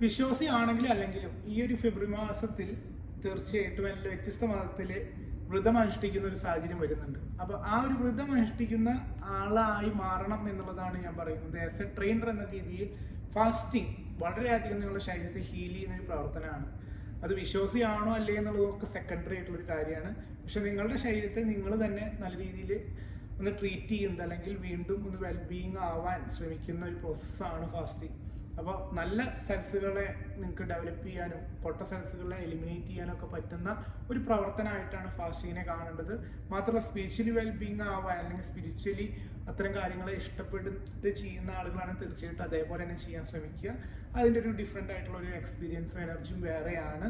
വിശ്വാസിയാണെങ്കിലും അല്ലെങ്കിലും ഈ ഒരു ഫെബ്രുവരി മാസത്തിൽ തീർച്ചയായിട്ടും എല്ലാ വ്യത്യസ്ത മതത്തിൽ വ്രതം അനുഷ്ഠിക്കുന്ന ഒരു സാഹചര്യം വരുന്നുണ്ട്. അപ്പോൾ ആ ഒരു വ്രതം അനുഷ്ഠിക്കുന്ന ആളായി മാറണം എന്നുള്ളതാണ് ഞാൻ പറയുന്നത്. ആസ് എ ട്രെയിനർ എന്ന രീതിയിൽ ഫാസ്റ്റിംഗ് വളരെയധികം നിങ്ങളുടെ ശരീരത്തെ ഹീൽ ചെയ്യുന്ന ഒരു പ്രവർത്തനമാണ്. അത് വിശ്വാസിയാണോ അല്ലേ എന്നുള്ളതൊക്കെ സെക്കൻഡറി ആയിട്ടുള്ളൊരു കാര്യമാണ്. പക്ഷെ നിങ്ങളുടെ ശരീരത്തെ നിങ്ങൾ തന്നെ നല്ല രീതിയിൽ ഒന്ന് ട്രീറ്റ് ചെയ്യുന്നത് അല്ലെങ്കിൽ വീണ്ടും ഒന്ന് വെൽബീയിങ് ആവാൻ ശ്രമിക്കുന്ന ഒരു പ്രോസസ്സാണ് ഫാസ്റ്റിംഗ്. അപ്പോൾ നല്ല സെൽസുകളെ നിങ്ങൾക്ക് ഡെവലപ്പ് ചെയ്യാനും പൊട്ട സെൽസുകളെ എലിമിനേറ്റ് ചെയ്യാനും ഒക്കെ പറ്റുന്ന ഒരു പ്രവർത്തനമായിട്ടാണ് ഫാസ്റ്റിങ്ങിനെ കാണേണ്ടത്. മാത്രമല്ല സ്പിരിച്വലി വെൽബീയിങ് ആവാൻ അല്ലെങ്കിൽ സ്പിരിച്വലി അത്തരം കാര്യങ്ങളെ ഇഷ്ടപ്പെട്ട് ചെയ്യുന്ന ആളുകളാണ് തീർച്ചയായിട്ടും അതേപോലെ തന്നെ ചെയ്യാൻ ശ്രമിക്കുക. അതിൻ്റെ ഒരു ഡിഫറെൻ്റ് ആയിട്ടുള്ള ഒരു എക്സ്പീരിയൻസും എനർജിയും വേറെയാണ്.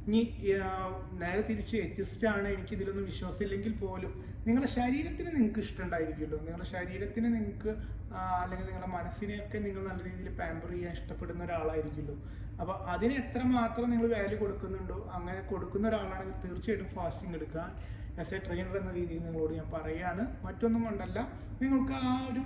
ഇനി നേരെ തിരിച്ച് വ്യത്യസ്തമാണ്, എനിക്കിതിലൊന്നും വിശ്വാസമില്ലെങ്കിൽ പോലും നിങ്ങളുടെ ശരീരത്തിന് നിങ്ങൾക്ക് ഇഷ്ടമുണ്ടായിരിക്കുമല്ലോ. നിങ്ങളുടെ ശരീരത്തിന് നിങ്ങൾക്ക് അല്ലെങ്കിൽ നിങ്ങളുടെ മനസ്സിനെയൊക്കെ നിങ്ങൾ നല്ല രീതിയിൽ പാമ്പർ ചെയ്യാൻ ഇഷ്ടപ്പെടുന്ന ഒരാളായിരിക്കുമല്ലോ. അപ്പോൾ അതിന് എത്രമാത്രം നിങ്ങൾ വാല്യൂ കൊടുക്കുന്നുണ്ടോ അങ്ങനെ കൊടുക്കുന്ന ഒരാളാണെങ്കിൽ തീർച്ചയായിട്ടും ഫാസ്റ്റിംഗ് എടുക്കാൻ ആസ് എ ട്രെയിനർ എന്ന രീതിയിൽ നിങ്ങളോട് ഞാൻ പറയുകയാണ്. മറ്റൊന്നും കൊണ്ടല്ല, നിങ്ങൾക്ക് ആ ഒരു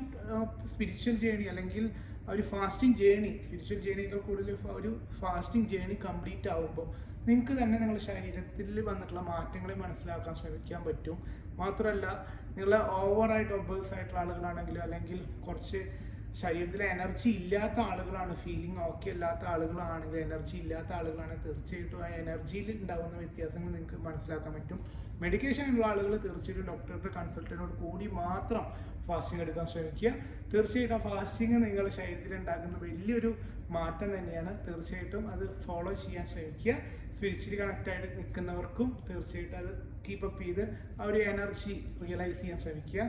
സ്പിരിച്വൽ ജേണി അല്ലെങ്കിൽ ഒരു ഫാസ്റ്റിംഗ് ജേണി, സ്പിരിച്വൽ ജേണിയേക്കാൾ കൂടുതൽ ഒരു ഫാസ്റ്റിംഗ് ജേണി കംപ്ലീറ്റ് ആകുമ്പോൾ നിങ്ങൾക്ക് തന്നെ നിങ്ങളുടെ ശരീരത്തിൽ വന്നിട്ടുള്ള മാറ്റങ്ങളെ മനസ്സിലാക്കാൻ ശ്രമിക്കാൻ പറ്റും. മാത്രമല്ല നിങ്ങളെ ഓവറായിട്ട് ഒബേഴ്സ് ആയിട്ടുള്ള ആളുകളാണെങ്കിലും അല്ലെങ്കിൽ കുറച്ച് ശരീരത്തിൽ എനർജി ഇല്ലാത്ത ആളുകളാണ്, ഫീലിംഗ് ഓക്കെ അല്ലാത്ത ആളുകളാണെങ്കിൽ, എനർജി ഇല്ലാത്ത ആളുകളാണെങ്കിൽ തീർച്ചയായിട്ടും ആ എനർജിയിൽ ഉണ്ടാകുന്ന വ്യത്യാസങ്ങൾ നിങ്ങൾക്ക് മനസ്സിലാക്കാൻ പറ്റും. മെഡിക്കേഷൻ ഉള്ള ആളുകൾ തീർച്ചയായിട്ടും ഡോക്ടറുടെ കൺസൾട്ടന്റിനോട് കൂടി മാത്രം ഫാസ്റ്റിംഗ് എടുക്കാൻ ശ്രമിക്കുക. തീർച്ചയായിട്ടും ആ ഫാസ്റ്റിംഗ് നിങ്ങളുടെ ശരീരത്തിൽ ഉണ്ടാക്കുന്ന വലിയൊരു മാറ്റം തന്നെയാണ്. തീർച്ചയായിട്ടും അത് ഫോളോ ചെയ്യാൻ ശ്രമിക്കുക. സ്പിരിച്വലി കണക്റ്റായിട്ട് നിൽക്കുന്നവർക്കും തീർച്ചയായിട്ടും അത് കീപ്പപ്പ് ചെയ്ത് ആ ഒരു എനർജി റിയലൈസ് ചെയ്യാൻ ശ്രമിക്കുക.